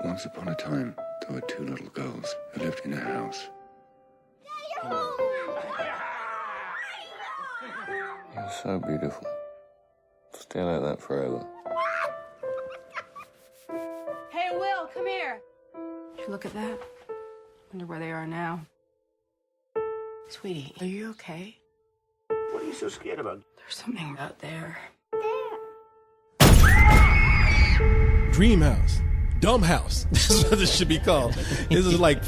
Once upon a time, there were two little girls who lived in a house. You're so beautiful. Stay like that forever. Hey, Will, come here. Did you look at that? Wonder where they are now. Sweetie, are you okay? What are you so scared about? There's something out there. Dream House. Dumb House. That's what this should be called. This is like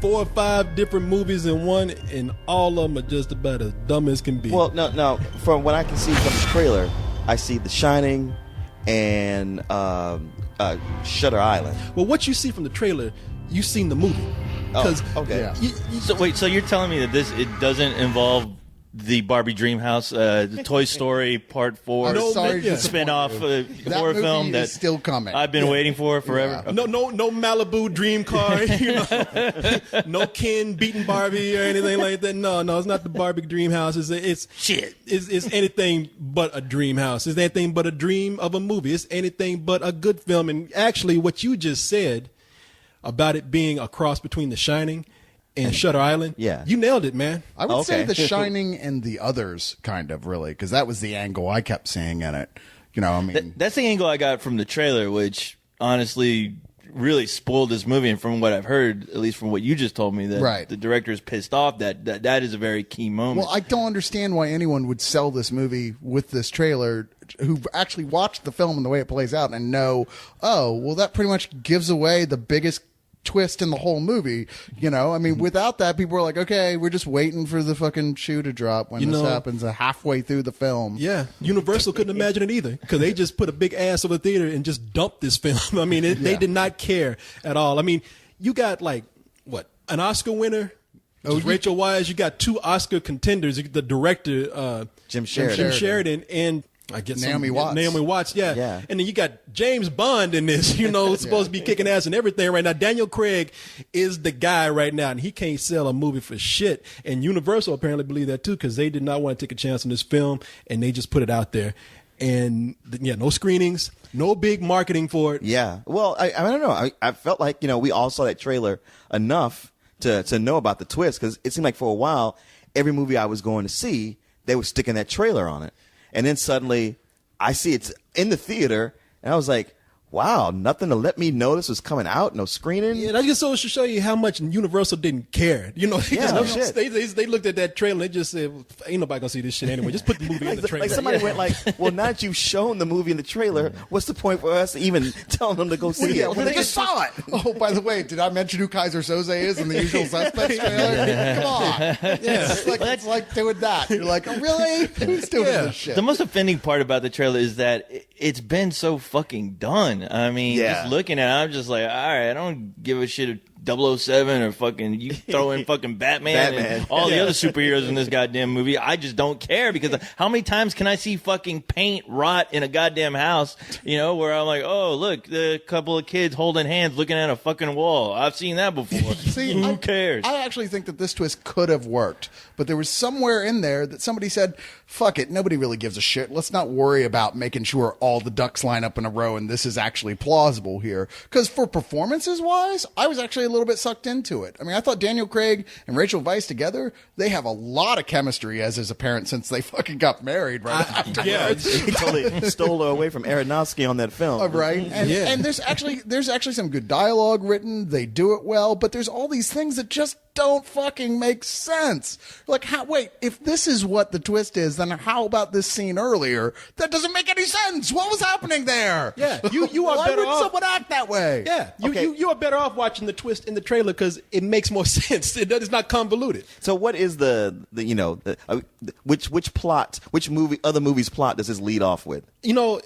4 or 5 different movies in one, and all of them are just about as dumb as can be. Well, no. From what I can see from the trailer, I see The Shining and Shutter Island. Well, what you see from the trailer, you've seen the movie. Oh, okay. Yeah. So wait, so you're telling me that it doesn't involve the Barbie Dreamhouse, the Toy Story Part 4 I'm sorry to spin-off that horror movie film is that still coming. I've been waiting for forever? Yeah. No Malibu dream car, no Ken beating Barbie or anything like that. No, it's not the Barbie dream house. It's anything but a dream house. It's anything but a dream of a movie. It's anything but a good film. And actually, what you just said about it being a cross between The Shining and Shutter Island, you nailed it, man. I would say The Shining and The Others, kind of, really, because that was the angle I kept seeing in it. You know, I mean, that's the angle I got from the trailer, which honestly really spoiled this movie. And from what I've heard, at least from what you just told me, that the director is pissed off that is a very key moment. Well, I don't understand why anyone would sell this movie with this trailer who actually watched the film and the way it plays out and know, oh, well, that pretty much gives away the biggest twist in the whole movie. You know, I mean, without that, people are like, okay, we're just waiting for the fucking shoe to drop when this happens halfway through the film. Yeah, Universal couldn't imagine it either, because they just put a big ass over the theater and just dumped this film. I mean, they did not care at all. I mean, you got like an Oscar winner, Rachel Weisz. You got 2 Oscar contenders. The director, Jim Sheridan, and I guess Naomi Watts, yeah. And then you got James Bond in this, supposed to be kicking ass and everything right now. Daniel Craig is the guy right now, and he can't sell a movie for shit. And Universal apparently believe that too, because they did not want to take a chance on this film, and they just put it out there. And no screenings, no big marketing for it. Yeah. Well, I don't know. I felt like, we all saw that trailer enough to know about the twist, because it seemed like for a while, every movie I was going to see, they were sticking that trailer on it. And then suddenly I see it's in the theater, and I was like, wow, nothing to let me know this was coming out, no screening. Yeah, that just so to show you how much Universal didn't care. They looked at that trailer and they just said, ain't nobody gonna see this shit anyway. Just put the movie in the trailer. Like somebody went like, well, now that you've shown the movie in the trailer, what's the point for us even telling them to go see it? Well, they just saw it. Oh, by the way, did I mention who Kaiser Soze is in The Usual Suspects trailer? Come on. Yeah. It's like doing that. You're like, oh, really? Who's doing this shit? The most offending part about the trailer is that it's been so fucking done. I mean, just looking at it, I'm just like, all right, I don't give a shit if 007 or fucking you throw in fucking Batman and all the other superheroes in this goddamn movie. I just don't care, because how many times can I see fucking paint rot in a goddamn house, where I'm like, oh, look, the couple of kids holding hands looking at a fucking wall. I've seen that before. See, who cares? I actually think that this twist could have worked, but there was somewhere in there that somebody said, fuck it, nobody really gives a shit. Let's not worry about making sure all the ducks line up in a row and this is actually plausible here. Because for performances wise, I was actually a little bit sucked into it. I mean, I thought Daniel Craig and Rachel Weisz together, they have a lot of chemistry, as is apparent since they fucking got married right afterwards. He totally stole her away from Aronofsky on that film. Right. And there's actually some good dialogue written. They do it well, but there's all these things that just don't fucking make sense. Like, wait, if this is what the twist is, then how about this scene earlier? That doesn't make any sense. What was happening there? Yeah, you are Why better would off. someone act that way? Yeah, you are better off watching the twist in the trailer, because it makes more sense. It's not convoluted. So what is which plot, other movie's plot does this lead off with? The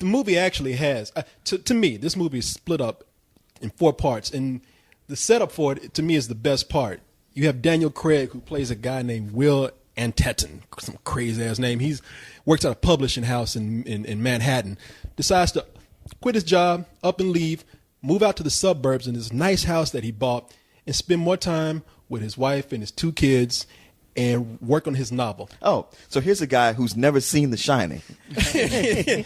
movie actually has, to me, this movie is split up in 4 parts, and the setup for it, to me, is the best part. You have Daniel Craig, who plays a guy named Will Antetton, some crazy-ass name. He's works at a publishing house in Manhattan, decides to quit his job, up and leave, move out to the suburbs in this nice house that he bought, and spend more time with his wife and his 2 kids, and work on his novel. Oh, so here's a guy who's never seen The Shining.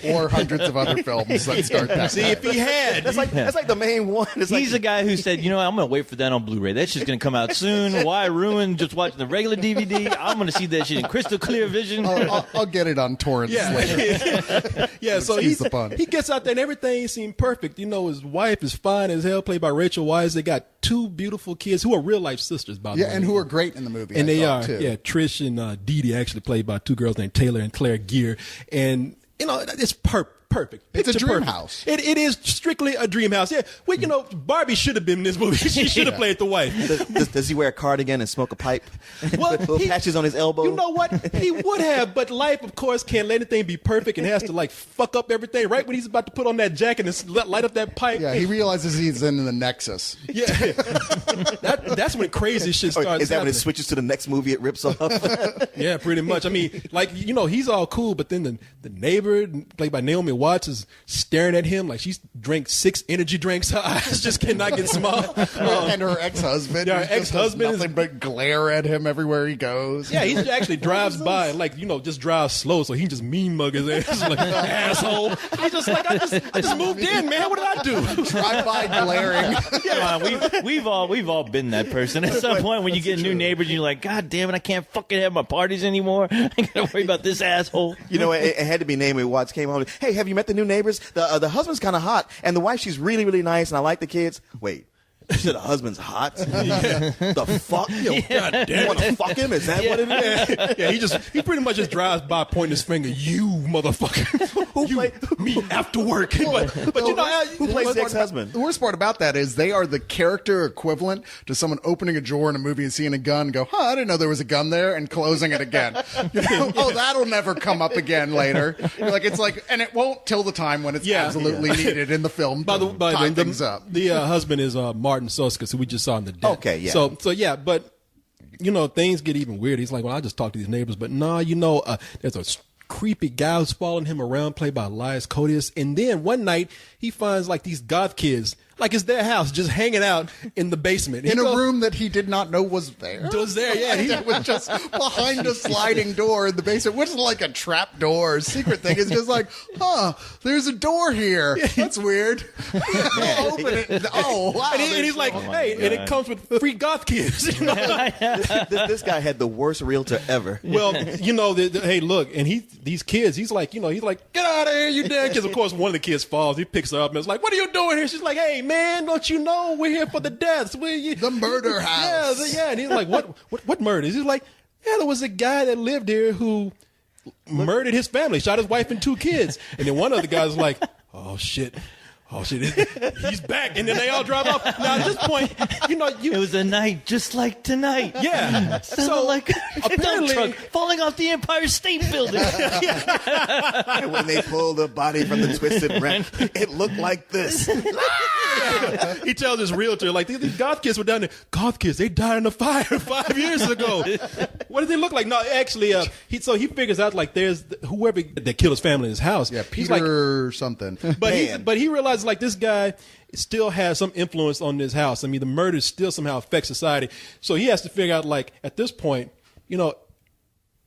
Or hundreds of other films that start that See, way. if he had, That's like the main one. It's He's like, a guy who said, I'm going to wait for that on Blu-ray. That shit's going to come out soon. Why ruin just watching the regular DVD? I'm going to see that shit in crystal clear vision. I'll get it on torrents later. yeah. So Excuse the pun. he gets out there and everything seemed perfect. His wife is fine as hell, played by Rachel Weisz. They got 2 beautiful kids who are real life sisters, by the way. Yeah, and who are great in the movie. And I they thought, are, too. yeah. Trish and Dee Dee actually played by 2 girls named Taylor and Claire Gear, and it's perfect. It's a Picture dream perfect. house. It is strictly a dream house. Yeah, well, Barbie should have been in this movie. She should have played the wife. does he wear a cardigan and smoke a pipe? Well, Little patches on his elbow. You know what? He would have, but life, of course, can't let anything be perfect and has to fuck up everything. Right when he's about to put on that jacket and light up that pipe. Yeah, he realizes he's in the Nexus. Yeah, that's when crazy shit starts. Is that when happening. it switches to the next movie it rips off? Yeah, pretty much. I mean, he's all cool, but then the neighbor, played by Naomi Watts, is staring at him like she's drank 6 energy drinks. Her eyes just cannot get small. And her ex-husband. Yeah, her who just does ex-husband is- nothing but glare at him everywhere he goes. Yeah, he actually drives by and just drives slow, so he can just mean mug his ass like asshole. He's just like, I just moved in, man. What did I do? Drive by glaring. Come on, we've all been that person at some point when you get new neighbors and you're like, God damn it, I can't fucking have my parties anymore. I gotta worry about this asshole. It had to be Naomi Watts came home. Hey, have you met the new neighbors? The husband's kind of hot, and the wife, she's really, really nice, and I like the kids. Wait. You said the husband's hot? The fuck? God damn. You want to fuck him? Is that what it is? Yeah, he pretty much just drives by pointing his finger, you motherfucker. Me after work. But Who plays the ex-husband? The worst part about that is they are the character equivalent to someone opening a drawer in a movie and seeing a gun and go, I didn't know there was a gun there, and closing it again. Oh, that'll never come up again later. And it won't till the time when it's absolutely needed in the film to tie things up. The husband is Martin Soskis, who we just saw in The Dead. Okay, yeah. So yeah, but things get even weird. He's like, well, I just talk to these neighbors, but no, there's a creepy guy who's following him around, played by Elias Koteas. And then one night he finds these goth kids, it's their house, just hanging out in the basement. In a room that he did not know was there. It was just behind a sliding door in the basement, which is like a trap door, secret thing. It's just there's a door here. That's weird. I'll open it. Oh, wow. And he's like, hey, and it comes with free goth kids. This guy had the worst realtor ever. Well, hey, look, and these kids, he's like, get out of here, you damn kids. Of course, one of the kids falls. He picks her up and is like, what are you doing here? She's like, hey, man, don't you know we're here for the deaths? The murder house. Yeah. And he's like, what murders? He's like, yeah, there was a guy that lived here who murdered his family, shot his wife and 2 kids. And then one of the guys was like, oh shit, he's back. And then they all drive off. Now at this point, it was a night just like tonight. Yeah. So like a dump truck falling off the Empire State Building. And when they pulled the body from the twisted wreck, it looked like this. He tells his realtor, these goth kids were down there. Goth kids, they died in a fire 5 years ago. What did they look like? No, actually, he figures out there's whoever that killed his family in his house. Yeah, Peter something. But he realizes this guy still has some influence on this house. I mean, the murder still somehow affects society. So he has to figure out at this point,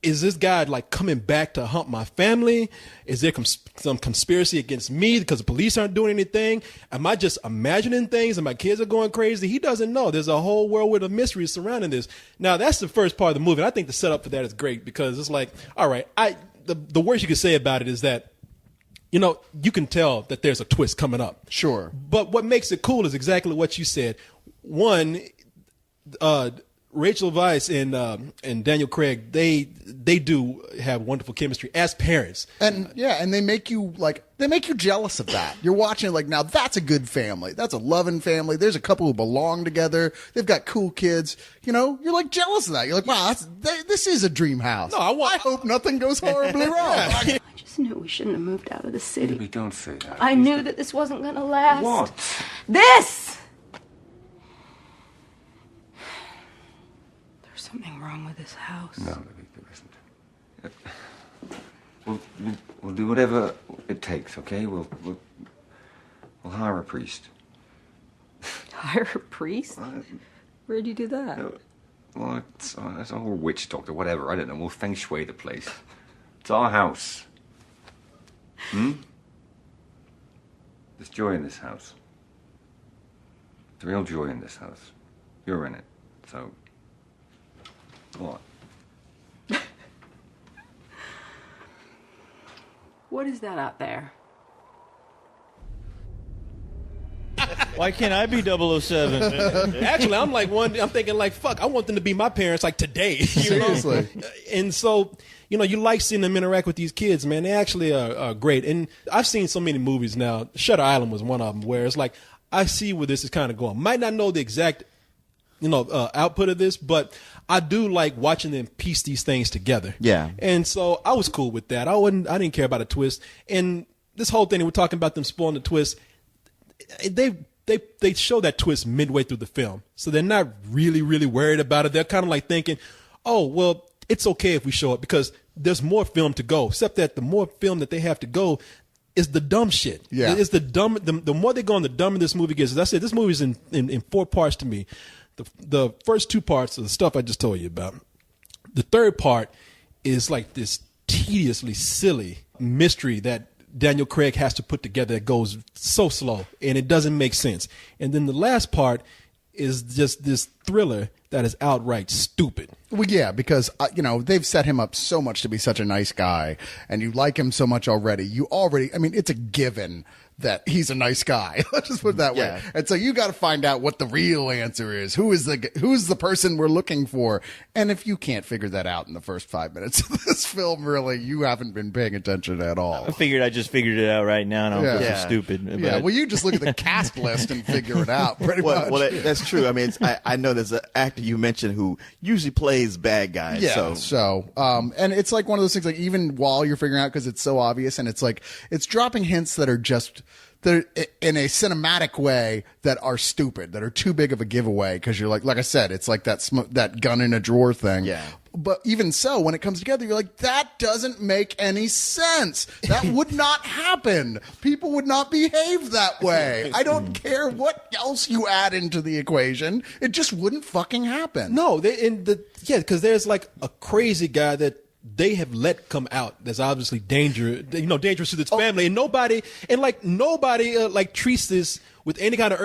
is this guy coming back to hunt my family? Is there some conspiracy against me because the police aren't doing anything? Am I just imagining things and my kids are going crazy? He doesn't know. There's a whole world of mystery surrounding this. Now, that's the first part of the movie. And I think the setup for that is great because it's all right, the worst you could say about it is that, you can tell that there's a twist coming up. Sure. But what makes it cool is exactly what you said. One, Rachel Weisz and Daniel Craig, they do have wonderful chemistry as parents. And they make you jealous of that. You're watching now that's a good family. That's a loving family. There's a couple who belong together. They've got cool kids. You're jealous of that. You're wow, this is a dream house. No, I hope nothing goes horribly wrong. I just knew we shouldn't have moved out of the city. We don't say that. I knew that this wasn't going to last. What? This! There's something wrong with this house. No, there isn't. We'll do whatever it takes, okay? We'll hire a priest. Hire a priest? Where'd you do that? Well, it's a whole witch doctor, whatever. I don't know. We'll feng shui the place. It's our house. There's joy in this house. There's real joy in this house. You're in it. So, what? What is that out there? Why can't I be 007? Actually, I'm thinking like, fuck, I want them to be my parents like today. You know? Seriously. And so, you know, you like seeing them interact with these kids, man. They actually are great. And I've seen so many movies now. Shutter Island was one of them where it's like, I see where this is kind of going. Might not know the exact, output of this, but I do like watching them piece these things together. Yeah. And so I was cool with that. I didn't care about a twist. And this whole thing, we're talking about them spoiling the twist. They show that twist midway through the film. So they're not really, really worried about it. They're kind of like thinking, oh, well, it's okay if we show it because there's more film to go. Except that the more film that they have to go is the dumb shit. Yeah. It's the dumb. The more they go on, the dumber this movie gets. As I said, this movie is in 4 parts to me. The first 2 parts are the stuff I just told you about. The third part is like this tediously silly mystery that Daniel Craig has to put together that goes so slow and it doesn't make sense. And then the last part is just this thriller that is outright stupid. Well, yeah, because, they've set him up so much to be such a nice guy, and you like him so much already. It's a given that he's a nice guy. Let's just put it that way. Yeah. And so you got to find out what the real answer is. Who's the person we're looking for? And if you can't figure that out in the first 5 minutes of this film, really, you haven't been paying attention at all. I just figured it out right now, and I don't feel so stupid. Yeah, well, you just look at the cast list and figure it out pretty much. Well, that's true. I mean, I know there's an actor you mentioned who usually plays bad guys. Yeah. And it's like one of those things, like even while you're figuring out, because it's so obvious, and it's like it's dropping hints that are just they're in a cinematic way that are stupid, that are too big of a giveaway. Because you're like I said, it's like that gun in a drawer thing. Yeah. But even so, when it comes together, you're like, that doesn't make any sense. That would not happen. People would not behave that way. I don't care what else you add into the equation. It just wouldn't fucking happen. No, because there's like a crazy guy that they have let come out that's obviously dangerous to this family, and nobody treats this with any kind of